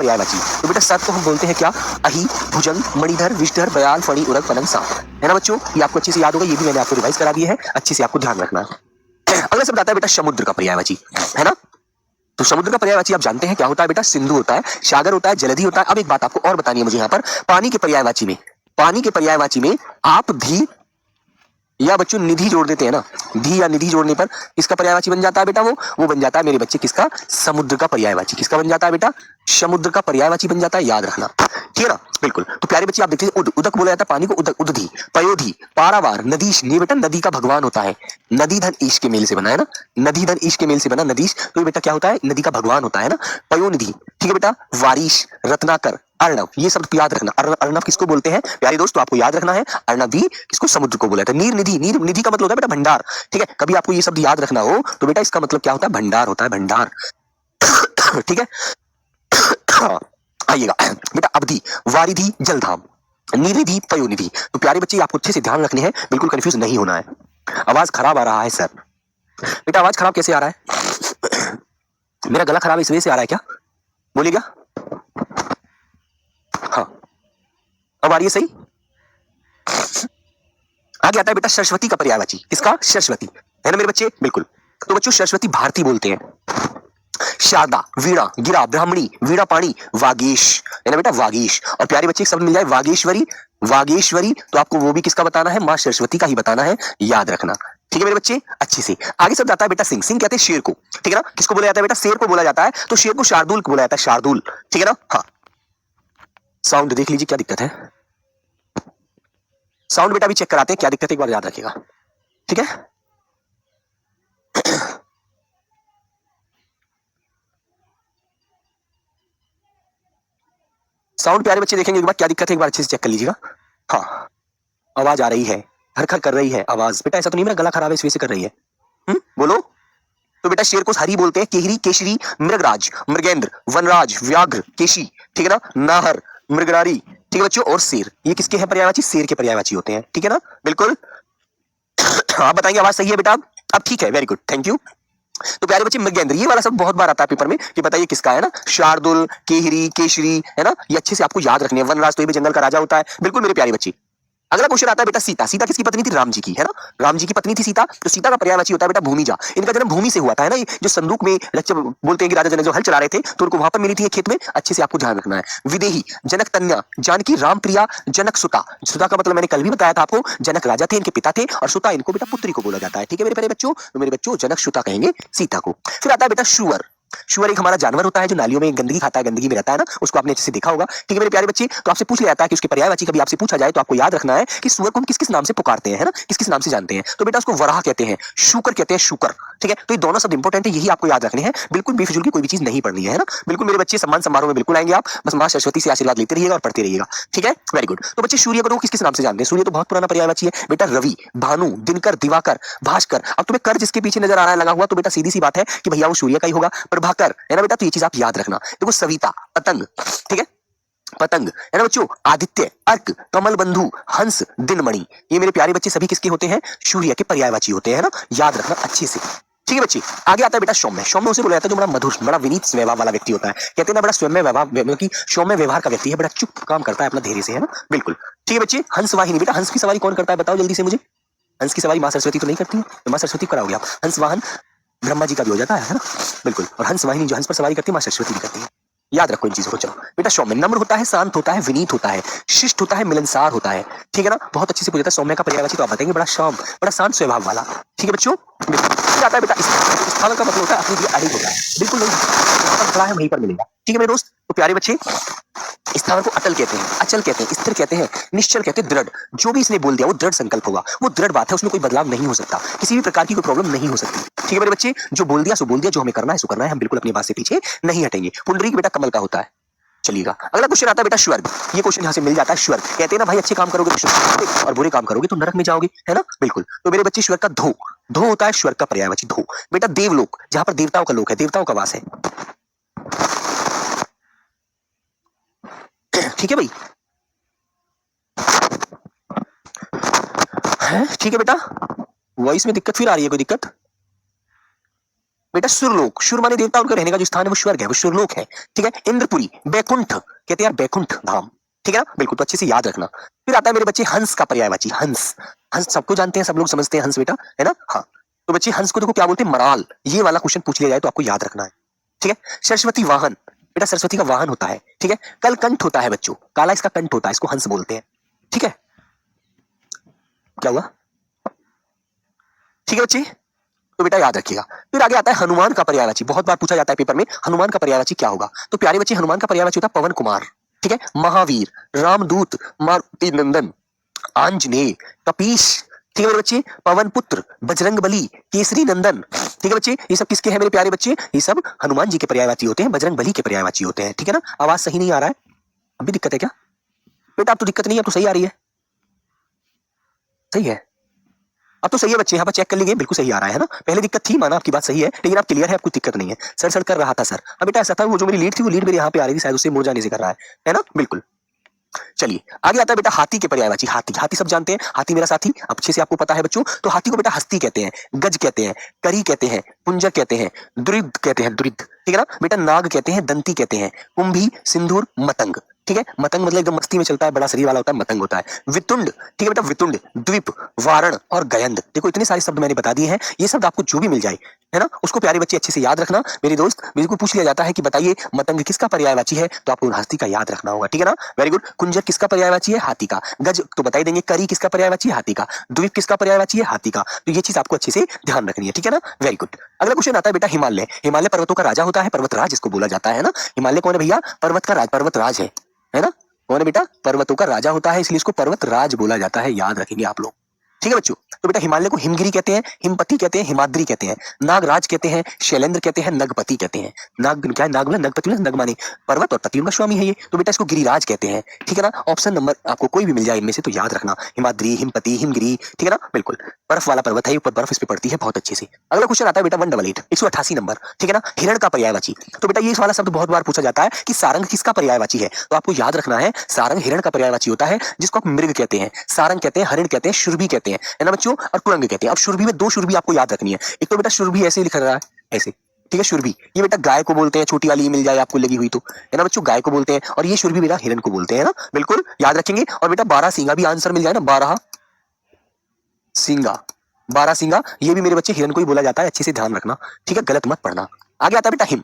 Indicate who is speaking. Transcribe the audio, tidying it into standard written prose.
Speaker 1: पर्यायवाची। तो बेटा सर्प को हम बोलते हैं क्या? अहि, भुजंग, मणिधर, विषधर, बयाल, फणी, उरग, पलंग, सांप। है ना बच्चों? ये आपको अच्छे से याद होगा, ये भी मैंने आपको रिवाइज करा दिया है, अच्छे से आपको ध्यान रखना है। अगला शब्द आता है बेटा समुद्र का पर्यायवाची, है ना? तो समुद्र का पर्यायवाची आप जानते हैं क्या होता है बेटा? सिंधु होता है, सागर होता है, जलधि होता है। अब एक बात आपको और बतानी है मुझे यहाँ पर, पानी के पर्यायवाची में आप भी या बच्चों निधि जोड़ देते हैं ना, धी या निधि जोड़ने पर इसका पर्यायवाची बन जाता है बेटा, वो बन जाता है मेरे बच्चे किसका? समुद्र का पर्यायवाची। किसका बन जाता है बेटा? समुद्र का पर्यायवाची बन जाता है, याद रखना, ठीक है ना? बिल्कुल। तो प्यारे बच्चे आप देखिए, उदक बोला जाता है पानी को, उदक, उदधि, पयोधि, पारावार, नदीश। ये बेटा नदी का भगवान होता है, नदी धन ईश के मेल से बना है ना, नदी धन ईश के मेल से बना नदीश। तो ये बेटा क्या होता है? नदी का भगवान होता है ना, पयोनिधि, ठीक है बेटा। वारिश, रत्नाकर, अर्णव, ये सब याद रखना। अर्णव किसको बोलते हैं प्यारे दोस्त? तो आपको याद रखना है, अर्णव भी किसको? समुद्र को बोला जाता है। नीर निधि, नीर निधि का मतलब होता है बेटा भंडार, ठीक है? कभी आपको ये शब्द याद रखना हो तो बेटा इसका मतलब क्या होता है? भंडार होता है, भंडार, ठीक है? आइएगा बेटा, अवधि, वारिधि, जलधाम, नीरिधि, पयोनिधि। तो प्यारे बच्चे आपको अच्छे से ध्यान रखने हैं, बिल्कुल कंफ्यूज नहीं होना है। आवाज खराब आ रहा है सर, बेटा आवाज खराब कैसे आ रहा है? मेरा गला खराब इस वजह से आ रहा है क्या? बोलिएगा। हाँ, अब आ रही है सही? आगे आता है बेटा सरस्वती का पर्यायवाची। किसका? सरस्वती, है ना मेरे बच्चे? बिल्कुल। तो बच्चों सरस्वती भारती बोलते हैं, शारदा, वीणा, गिरा, ब्राह्मणी, वीणा पाणी, वागीश, है ना बेटा? वागीश। और प्यारे बच्चे एक शब्द मिल जाए वागेश्वरी, वागेश्वरी, तो आपको वो भी किसका बताना है? मां सरस्वती का ही बताना है, याद रखना, ठीक है मेरे बच्चे? अच्छे से आगे शब्द आता है बेटा सिंह। सिंह कहते हैं शेर को, ठीक है ना? किसको बोला जाता है बेटा? शेर को बोला जाता है। तो शेर को शार्दुल बोला जाता है, शार्दुल, ठीक है ना? हाँ, साउंड देख लीजिए क्या दिक्कत है। साउंड बेटा भी चेक कराते हैं, क्या दिक्कत है एक बार याद रखिएगा, ठीक है? साउंड प्यारे बच्चे देखेंगे एक बार क्या दिक्कत है, एक बार अच्छे से चेक कर लीजिएगा। हाँ, आवाज आ रही है, खर कर रही है आवाज। बेटा ऐसा तो नहीं मेरा गला खराब है इस वजह से कर रही है? बोलो। तो बेटा शेर को हरी बोलते हैं, केहरी, केशरी, मृगराज, मृगेंद्र, वनराज, व्याघ्र, केशी, ठीक है ना? नाहर, मृगरारी, ठीक है बच्चों? और शेर, ये किसके हैं पर्यायवाची? शेर के पर्यायवाची होते हैं, ठीक है ना? बिल्कुल। आप बताएंगे आवाज सही है बेटा? अब ठीक है, वेरी गुड, थैंक यू। तो प्यारे बच्चे मृगेंद्र, ये वाला सब बहुत बार आता है पेपर में कि बताइए किसका है ना? शार्दुल, केहरी, केशरी, है ना? ये अच्छे से आपको याद रखने हैं। वनराज तो ये भी जंगल का राजा होता है, बिल्कुल मेरे प्यारे बच्चे। अगला क्वेश्चन आता है बेटा सीता। सीता किसकी पत्नी थी? राम जी की, है ना? राम जी की पत्नी थी सीता। तो सीता का पर्यायवाची होता है बेटा भूमिजा। इनका जन्म भूमि से हुआ था, है ना? ये जो संदूक में जब बोलते हैं कि राजा जनक जो हल चला रहे थे तो उनको वहां पर मिली थी एक खेत में, अच्छे से आपको ध्यान रखना है। विदेही, जनक तन्या, जानकी, राम प्रिया, जनक सुता। सुता का मतलब मैंने कल भी बताया था आपको, जनक राजा थे, इनके पिता थे, और सुता इनको बेटा पुत्री को बोला जाता है, ठीक है मेरे प्यारे बच्चों? तो मेरे बच्चों जनक सुता कहेंगे सीता को। फिर आता है बेटा शुअर। शुअर एक हमारा जानवर होता है जो नालियों में गंदगी खाता है, गंदगी में रहता है ना, उसको आपने अच्छे से देखा होगा, ठीक है मेरे प्यारे बच्चे? तो आपसे पूछ लिया जाता है कि उसके पर्यायवाची कभी आपसे पूछा जाए तो आपको याद रखना है कि सुअर को हम किस किस नाम से पुकारते हैं, है ना? किस किस नाम से जानते हैं? तो बेटा उसको वराह कहते हैं, शूकर कहते हैं, शूकर, ठीक है? तो ये दोनों शब्द इंपॉर्टेंट है, यही आपको याद रखने हैं, बिल्कुल बेफिजूल की कोई भी चीज नहीं पढ़नी है ना? बिल्कुल मेरे बच्चे सम्मान समारोह में बिल्कुल आएंगे आप, बस मां सरस्वती से आशीर्वाद लेते रहिएगा और पढ़ते रहिएगा, ठीक है? Very good. तो बच्चे सूर्य को किस किस नाम से जानते हैं? सूर्य तो बहुत पुराना पर्यायवाची है बेटा, रवि, भानु, दिनकर, दिवाकर, भास्कर। अब तुम्हें कर जिसके पीछे नजर आ रहा है लगा हुआ, तो बेटा सीधी सी बात है कि भैया वो सूर्य का ही होगा। प्रभाकर, है ना बेटा? तो ये चीज आप याद रखना। देखो सविता, पतंग, ठीक है? पतंग, है ना बच्चों? आदित्य, अर्क, कमल बंधु, हंस, दिनमणि, ये मेरे प्यारे बच्चे सभी किसके होते हैं? सूर्य के पर्यायवाची होते हैं ना? याद रखना अच्छे से, ठीक है बच्चे? आगे आता है बेटा सौम्य। सौम्य उसे बोला जाता है जो बड़ा मधुर, बड़ा विनीत स्वभाव वाला व्यक्ति होता है। कहते हैं ना बड़ा सौम्य व्यवहार, मतलब कि सौम्य व्यवहार का व्यक्ति है, बड़ा चुप काम करता है अपना धैर्य से, है ना? बिल्कुल, ठीक है बच्चे? हंस वाहिनी, बेटा हंस की सवारी कौन करता है बताओ जल्दी से मुझे? हंस की सवारी मां सरस्वती तो नहीं करती है, तो मां सरस्वती को कराओगे आप। हंस वाहन ब्रह्मा जी का भी हो जाता है ना? बिल्कुल। और हंस वाहिनी जो हंस पर सवारी करती है मां सरस्वती भी करती है, याद रखो इन चीजों को। चलो बेटा सौम्य नम्र होता है, शांत होता है, विनीत होता है, शिष्ट होता है, मिलनसार होता है, ठीक है ना? बहुत अच्छे से पूछा था सौम्य का पर्यायवाची, तो आप बताएंगे बड़ा शांत, बड़ा शांत स्वभाव वाला, ठीक है बच्चों? फिर आता है बेटा स्थान का मतलब होता है अपने लिए अड़िग होता है, बिल्कुल नहीं खड़ा है वहीं पर मिलेगा, ठीक है मेरे दोस्त? तो प्यारे बच्चे स्थान को अटल कहते हैं, अचल कहते हैं, स्थिर कहते हैं, निश्चल कहते हैं, दृढ़। जो भी इसने बोल दिया वो दृढ़ संकल्प होगा, वो दृढ़ बात है, उसमें कोई बदलाव नहीं हो सकता, किसी भी प्रकार की कोई प्रॉब्लम नहीं हो सकती, ठीक है मेरे बच्चे? जो बोल दिया सो बोल दिया, जो हमें करना है सो करना है, हम बिल्कुल अपनी बात से पीछे नहीं हटेंगे। पुंडरीक बेटा कमल का होता है, चलिएगा। अगला क्वेश्चन आता है बेटा स्वर्ग। ये क्वेश्चन यहाँ से मिल जाता है। स्वर्ग कहते हैं ना भाई अच्छे काम करोगे तो स्वर्ग और बुरे काम करोगे तो नरक में जाओगे, है ना? बिल्कुल। तो मेरे बच्चे स्वर्ग का धो, धो होता है स्वर्ग का पर्यायवाची, धो। बेटा देवलोक, जहां पर देवताओं का लोक है, देवताओं का वास है, ठीक है भाई? है ठीक है बेटा? वॉइस में दिक्कत फिर आ रही है, कोई दिक्कत? बेटा सुरलोक, सुर माने देवता, उनका रहने का जो स्थान है वो स्वर्ग है, वो सुरलोक है। ठीक है। इंद्रपुरी, बैकुंठ कहते हैं यार, बैकुंठ धाम। ठीक है ना, बिल्कुल, तो अच्छे से याद रखना। फिर आता है मेरे बच्चे हंस का पर्यायवाची, हंस। हंस सबको जानते हैं, सब लोग समझते हैं हंस बेटा, है ना। हाँ, तो बच्चे हंस को देखो क्या बोलते हैं, मराल। ये वाला क्वेश्चन पूछ लिया जाए तो आपको याद रखना है। ठीक है। सरस्वती वाहन, बेटा सरस्वती का वाहन होता है। ठीक है। कल कंठ होता है बच्चों, काला इसका कंठ होता है, इसको हंस बोलते हैं। ठीक है। क्या हुआ? ठीक है बच्चे, तो बेटा याद रखिएगा। फिर आगे आता है हनुमान का पर्यायवाची, बहुत बार पूछा जाता है पेपर में, हनुमान का पर्यायवाची क्या होगा। तो प्यारे बच्चे, हनुमान का पर्यायवाची होता है पवन कुमार। ठीक है। महावीर, रामदूत, मारुति नंदन, आंजनेय, कपीश। ठीक है मेरे बच्चे, पवन पुत्र, बजरंग बली, केसरी नंदन। ठीक है बच्चे, ये सब किसके हैं मेरे प्यारे बच्चे, ये सब हनुमान जी के पर्यायवाची होते हैं, बजरंग बली के पर्यायवाची होते हैं। ठीक है ना। आवाज सही नहीं आ रहा है, अभी दिक्कत है क्या बेटा? अब तो दिक्कत नहीं है, अब तो सही आ रही है। सही है, अब तो सही है बच्चे, यहाँ पर चेक कर लीजिए, बिल्कुल सही आ रहा है ना। पहले दिक्कत थी, माना आपकी बात सही है, लेकिन आप क्लियर है, अब कुछ दिक्कत नहीं है। सर सर कर रहा था सर, अब बेटा ऐसा था, वो जो मेरी लीड थी, वो लीड मेरे यहाँ पे आ रही थी, शायद उससे मोड़ जाने से कर रहा है ना। बिल्कुल। चलिए आगे आता है बेटा हाथी के पर्यायवाची, हाथी। हाथी सब जानते हैं, हाथी मेरा साथी, अच्छे से आपको पता है बच्चों। तो हाथी को बेटा हस्ती कहते हैं, गज कहते हैं, करी कहते हैं, पुंजक कहते हैं, दुरिद कहते हैं, दुरिद। ठीक है ना बेटा। नाग कहते हैं, दंती कहते हैं, कुंभी, सिंदूर, मतंग। ठीक है। मतंग मतलब एकदम मस्ती में चलता है, बड़ा शरीर वाला होता है, मतंग होता है। वितुंड, ठीक है बेटा, वितुंड, द्वीप, वारण और गयंद। देखो इतने सारे शब्द मैंने बता दिए हैं, ये शब्द आपको जो भी मिल जाए, है ना, उसको प्यारे बच्चे अच्छे से याद रखना। मेरे दोस्त, मेरे को पूछ लिया जाता है कि बताइए मतंग किसका पर्यायवाची है, तो आपको हस्ती का याद रखना होगा। ठीक है ना, वेरी गुड। कुंजक किसका पर्यायवाची है, हाथी का। गज तो बता ही देंगे, करी किसका पर्यायवाची है, हाथी का। द्वीप किसका पर्यायवाची है, हाथी का। तो ये चीज आपको अच्छे से ध्यान रखनी है। ठीक है ना, वेरी गुड। अगला क्वेश्चन आता है बेटा हिमालय। हिमालय पर्वतों का राजा होता है, पर्वतराज इसको बोला जाता है ना। हिमालय कौन है भैया, पर्वत का राज, पर्वतराज है ना। कौन है बेटा, पर्वतों का राजा होता है, इसलिए इसको पर्वतराज बोला जाता है, याद रखेंगे आप लोग। ठीक है बच्चों। तो बेटा हिमालय को हिमगिरी कहते हैं, हिमपति कहते हैं, हिमाद्री कहते हैं, नागराज कहते हैं, शैलेंद्र कहते हैं, नगपति कहते हैं। नाग क्या है, नाग मतलब नगपति मतलब नग माने पर्वत और पति उनका स्वामी है ये, तो बेटा इसको गिरिराज कहते हैं। ठीक है ना। ऑप्शन नंबर आपको कोई भी मिल जाए इनमें से तो याद रखना, हिमाद्री, हिमपति, हिमगिरी। ठीक है ना, बिल्कुल। बर्फ वाला पर्वत है, ऊपर बर्फ इस पे पड़ती है बहुत अच्छे से। अगला क्वेश्चन आता है बेटा 188 188 नंबर। ठीक है ना, हिरण का पर्यायवाची। तो बेटा ये वाला शब्द बहुत बार पूछा जाता है कि सारंग किसका पर्यायवाची है, तो आपको याद रखना है सारंग हिरण का पर्यायवाची होता है, जिसको आप मृग कहते हैं, सारंग कहते हैं, हरिण कहते हैं, शुरभि कहते हैं, है ना बच्चों, और कुरंग कहते हैं। अब शुरभि में दो शुरभि आपको याद रखनी है, एक तो बेटा शुरभि ऐसे लिखा रहा है, ऐसे। ठीक है, शुरभि ये बेटा गाय को बोलते हैं, छोटी वाली मिल जाए आपको लगी हुई तो, है ना बच्चों, गाय को बोलते हैं, और ये शुरभि बेटा हिरण को बोलते हैं ना, बिल्कुल याद रखेंगे। और बेटा 12 सींगा भी आंसर मिल जाए ना, 12 सींगा, 12 सींगा, ये भी मेरे बच्चे हिरण को ही बोला जाता है, अच्छे से ध्यान रखना। ठीक है, गलत मत पढ़ना। आगे आता है बेटा हिम।